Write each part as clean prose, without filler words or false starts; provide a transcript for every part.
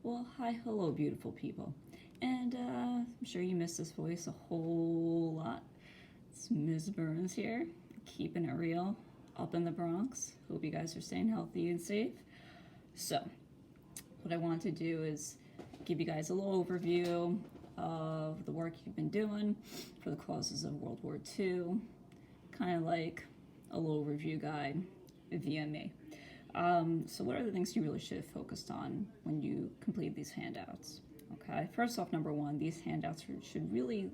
Well, hi, hello, beautiful people. And I'm sure you missed this voice a whole lot. It's Ms. Burns here, keeping it real up in the Bronx. Hope you guys are staying healthy and safe. So, what I want to do is give you guys a little overview of the work you've been doing for the causes of World War II, kind of like a little review guide via me. So what are the things you really should have focused on when you complete these handouts? Okay, first off, number one, these handouts should really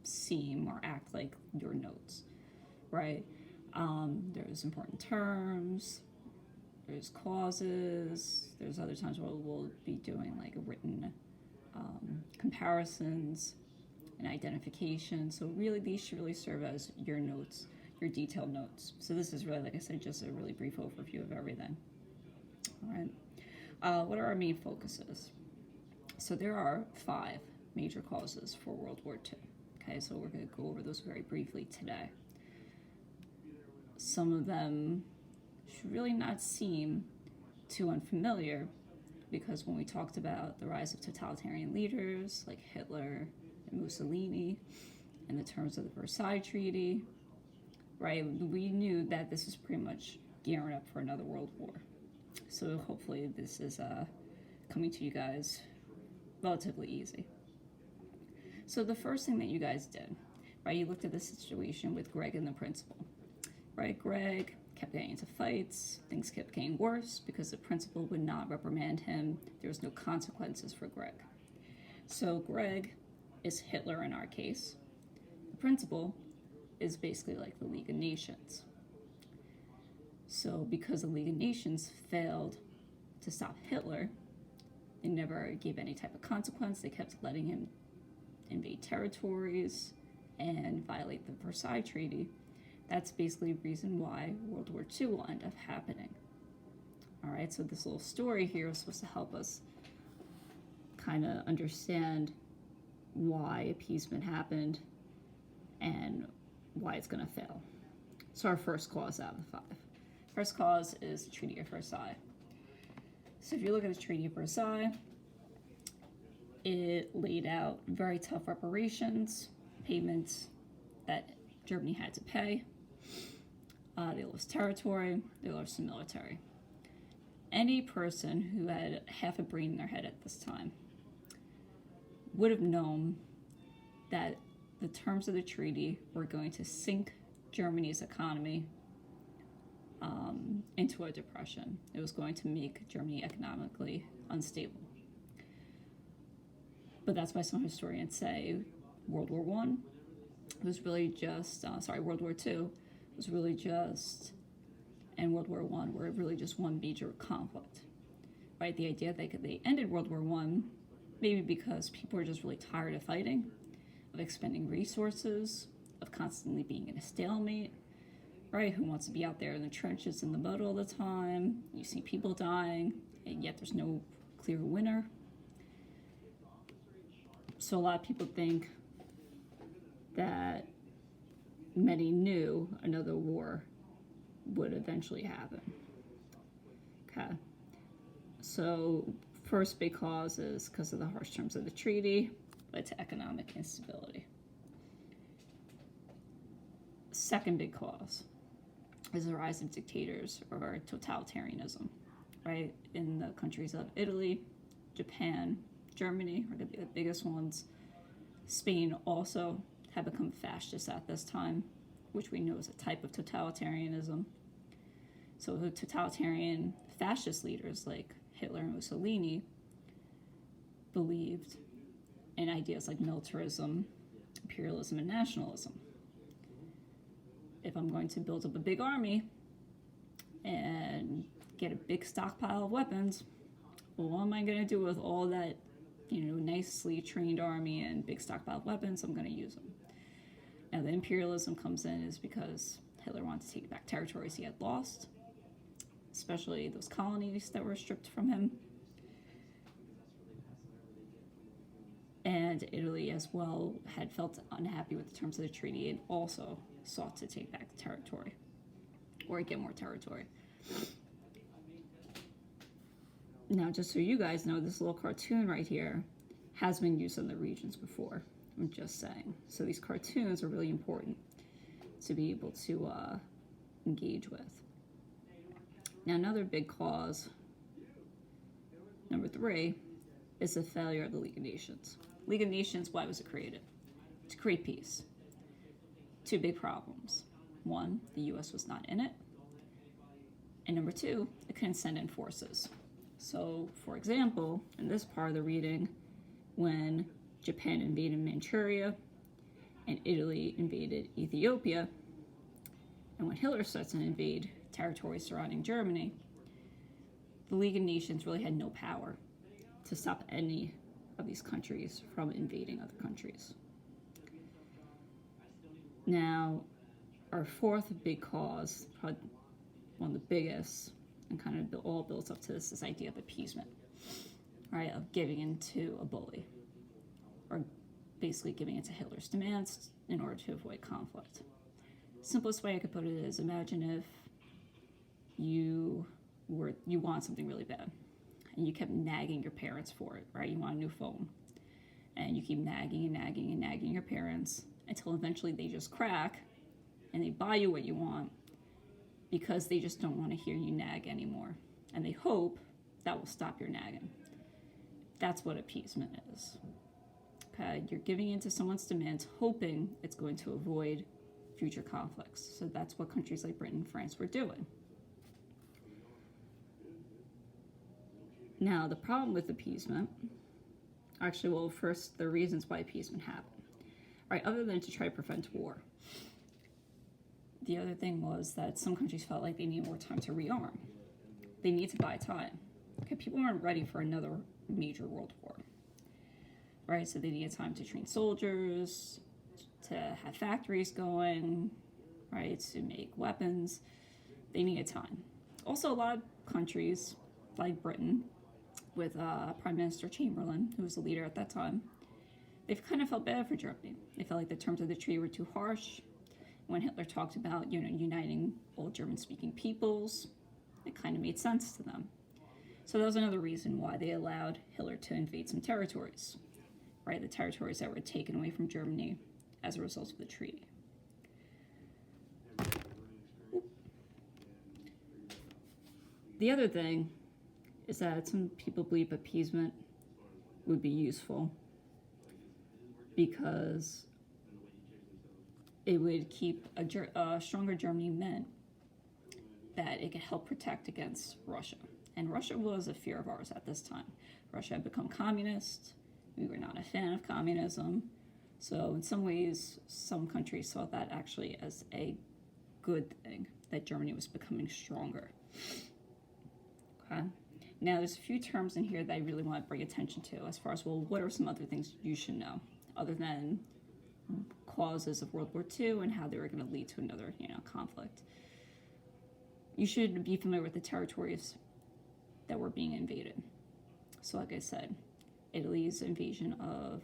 seem or act like your notes, right? There's important terms, there's clauses, there's other times where we'll be doing like written comparisons and identification. So really, these should really serve as your notes, your detailed notes. So this is really, like I said, just a really brief overview of everything. All right. What are our main focuses? So there are 5 major causes for World War II. Okay, so we're going to go over those very briefly today. Some of them should really not seem too unfamiliar, because when we talked about the rise of totalitarian leaders like Hitler and Mussolini in the terms of the Versailles Treaty, right, we knew that this was pretty much gearing up for another world war. So hopefully this is coming to you guys relatively easy. So the first thing that you guys did, right, you looked at the situation with Greg and the principal, right? Greg kept getting into fights, things kept getting worse because the principal would not reprimand him. There was no consequences for Greg. So Greg is Hitler in our case. The principal is basically like the League of Nations. So because the League of Nations failed to stop Hitler, they never gave any type of consequence. They kept letting him invade territories and violate the Versailles Treaty. That's basically the reason why World War II will end up happening. All right, so this little story here is supposed to help us kind of understand why appeasement happened and why it's going to fail. So our first cause out of the 5. First cause is the Treaty of Versailles. So if you look at the Treaty of Versailles, it laid out very tough reparations, payments that Germany had to pay. They lost territory, they lost the military. Any person who had half a brain in their head at this time would have known that the terms of the treaty were going to sink Germany's economy into a depression. It was going to make Germany economically unstable. But that's why some historians say World War I was really just, World War II was really just, and World War I were really just one major conflict, right? The idea that they ended World War I maybe because people were just really tired of fighting, of expending resources, of constantly being in a stalemate, right? Who wants to be out there in the trenches in the mud all the time? You see people dying, and yet there's no clear winner. So a lot of people think that many knew another war would eventually happen. Okay. So first big cause is because of the harsh terms of the treaty, led to economic instability. Second big cause is the rise of dictators or totalitarianism, right? In the countries of Italy, Japan, Germany are going to be the biggest ones. Spain also had become fascist at this time, which we know is a type of totalitarianism. So the totalitarian fascist leaders like Hitler and Mussolini believed in ideas like militarism, imperialism, and nationalism. If I'm going to build up a big army and get a big stockpile of weapons, well, what am I going to do with all that, nicely trained army and big stockpile of weapons? I'm going to use them. Now, the imperialism comes in is because Hitler wanted to take back territories he had lost, especially those colonies that were stripped from him. And Italy as well had felt unhappy with the terms of the treaty and also sought to take back the territory or get more territory. Now, just so you guys know, this little cartoon right here has been used in the regions before. I'm just saying. So these cartoons are really important to be able to engage with. Now, another big cause, number 3, is the failure of the League of Nations. League of Nations, why was it created? To create peace. 2 big problems. 1, the US was not in it. And number 2, it couldn't send in forces. So, for example, in this part of the reading, when Japan invaded Manchuria and Italy invaded Ethiopia, and when Hitler starts to invade territories surrounding Germany, the League of Nations really had no power to stop any of these countries from invading other countries. Now, our 4th big cause, probably one of the biggest, and kind of all builds up to this idea of appeasement, right? Of giving in to a bully, or basically giving in to Hitler's demands in order to avoid conflict. Simplest way I could put it is, imagine if you want something really bad, and you kept nagging your parents for it, right? You want a new phone, and you keep nagging and nagging and nagging your parents until eventually they just crack and they buy you what you want because they just don't want to hear you nag anymore, and they hope that will stop your nagging. That's what appeasement is. Okay, you're giving in to someone's demands, hoping it's going to avoid future conflicts. So that's what countries like Britain and France were doing. Now, the problem with appeasement, actually, well, first, the reasons why appeasement happened. Right, other than to try to prevent war. The other thing was that some countries felt like they needed more time to rearm. They need to buy time. Okay, people weren't ready for another major world war. Right, so they needed time to train soldiers, to have factories going, right, to make weapons. They needed time. Also, a lot of countries, like Britain, with Prime Minister Chamberlain, who was the leader at that time, they've kind of felt bad for Germany. They felt like the terms of the treaty were too harsh. When Hitler talked about, uniting all German-speaking peoples, it kind of made sense to them. So that was another reason why they allowed Hitler to invade some territories, right? The territories that were taken away from Germany as a result of the treaty. The other thing is that some people believe appeasement would be useful because it would keep a stronger Germany meant that it could help protect against Russia. And Russia was a fear of ours at this time. Russia had become communist. We were not a fan of communism. So in some ways, some countries saw that actually as a good thing, that Germany was becoming stronger. Okay. Now, there's a few terms in here that I really want to bring attention to as far as, well, what are some other things you should know other than causes of World War II and how they were going to lead to another, conflict. You should be familiar with the territories that were being invaded. So like I said, Italy's invasion of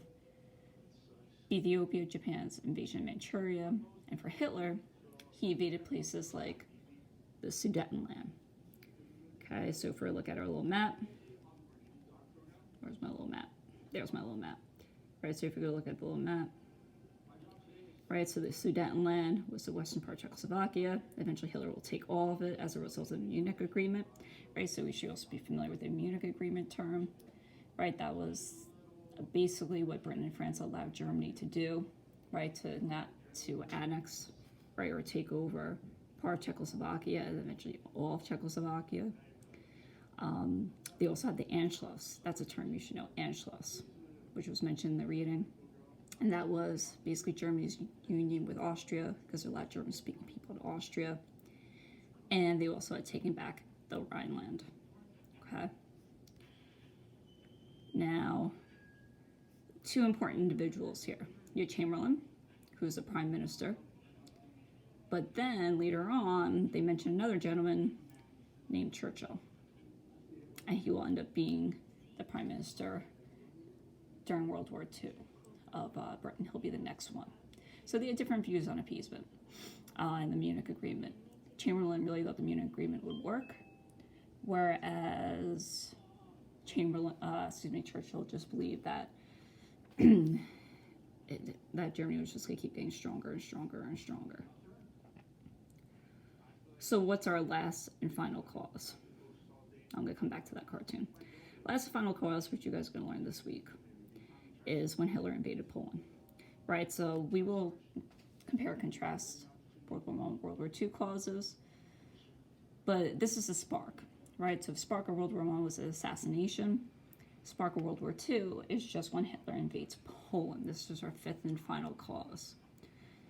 Ethiopia, Japan's invasion of Manchuria, and for Hitler, he invaded places like the Sudetenland. Okay, so if we look at our little map, where's my little map? There's my little map. Right, so if we go look at the little map, right, so the Sudetenland was the western part of Czechoslovakia. Eventually Hitler will take all of it as a result of the Munich Agreement. Right, so we should also be familiar with the Munich Agreement term. Right, that was basically what Britain and France allowed Germany to do, right, to annex, right, or take over part of Czechoslovakia and eventually all of Czechoslovakia. They also had the Anschluss. That's a term you should know, Anschluss, which was mentioned in the reading. And that was basically Germany's union with Austria, because there were a lot of German-speaking people in Austria. And they also had taken back the Rhineland. Okay. Now, 2 important individuals here. You have Chamberlain, who's the prime minister. But then, later on, they mention another gentleman named Churchill. And he will end up being the prime minister during World War II of Britain. He'll be the next one. So they had different views on appeasement and the Munich Agreement. Chamberlain really thought the Munich Agreement would work, whereas Churchill just believed that that Germany was just going to keep getting stronger and stronger and stronger. So what's our last and final clause? I'm going to come back to that cartoon. Last and final clause, which you guys are going to learn this week, is when Hitler invaded Poland. Right, so we will compare and contrast World War I, World War II clauses, but this is a spark, right? So if spark of World War I was an assassination, spark of World War II is just when Hitler invades Poland. This is our fifth and final clause,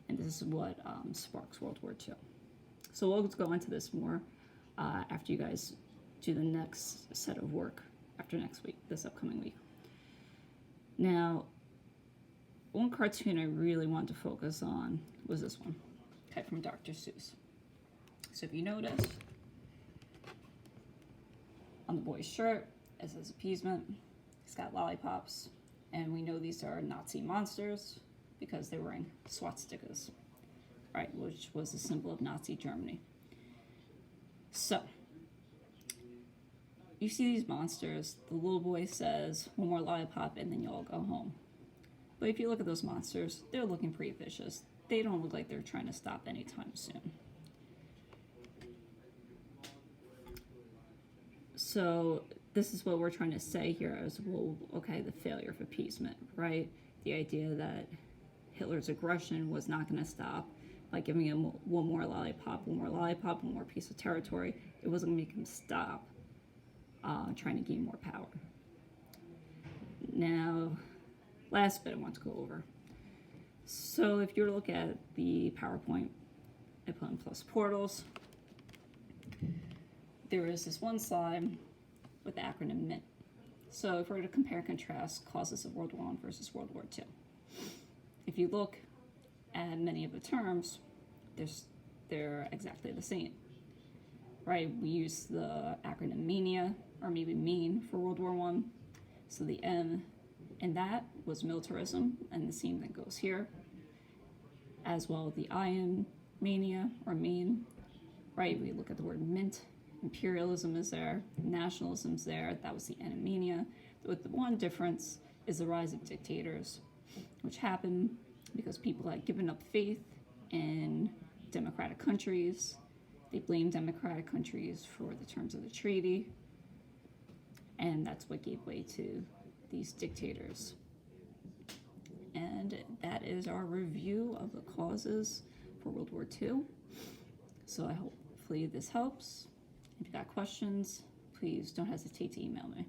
and this is what sparks World War II. So we'll go into this more after you guys do the next set of work after next week, this upcoming week. Now, one cartoon I really wanted to focus on was this one, okay, from Dr. Seuss. So if you notice, on the boy's shirt, it says appeasement. He's got lollipops, and we know these are Nazi monsters because they're wearing swastikas, right, which was a symbol of Nazi Germany. So, you see these monsters, the little boy says, one more lollipop and then you all go home. But if you look at those monsters, they're looking pretty vicious. They don't look like they're trying to stop anytime soon. So this is what we're trying to say here is, well, okay, the failure of appeasement, right? The idea that Hitler's aggression was not going to stop by giving him one more lollipop, one more piece of territory. It wasn't going to make him stop trying to gain more power. Now, last bit I want to go over. So if you were to look at the PowerPoint, I put in plus portals. There is this one slide with the acronym MINT. So if we were to compare and contrast clauses of World War I versus World War II, if you look at many of the terms, they're exactly the same, right? We use the acronym MENIA, or maybe MEAN, for World War I. So the M in that was militarism, and the same that goes here, as well as the I in mania, or mean, right? We look at the word mint, imperialism is there, nationalism's there, that was the N in mania. With the one difference is the rise of dictators, which happened because people had given up faith in democratic countries. They blamed democratic countries for the terms of the treaty, and that's what gave way to these dictators. And that is our review of the clauses for World War II. So hopefully this helps. If you got questions, please don't hesitate to email me.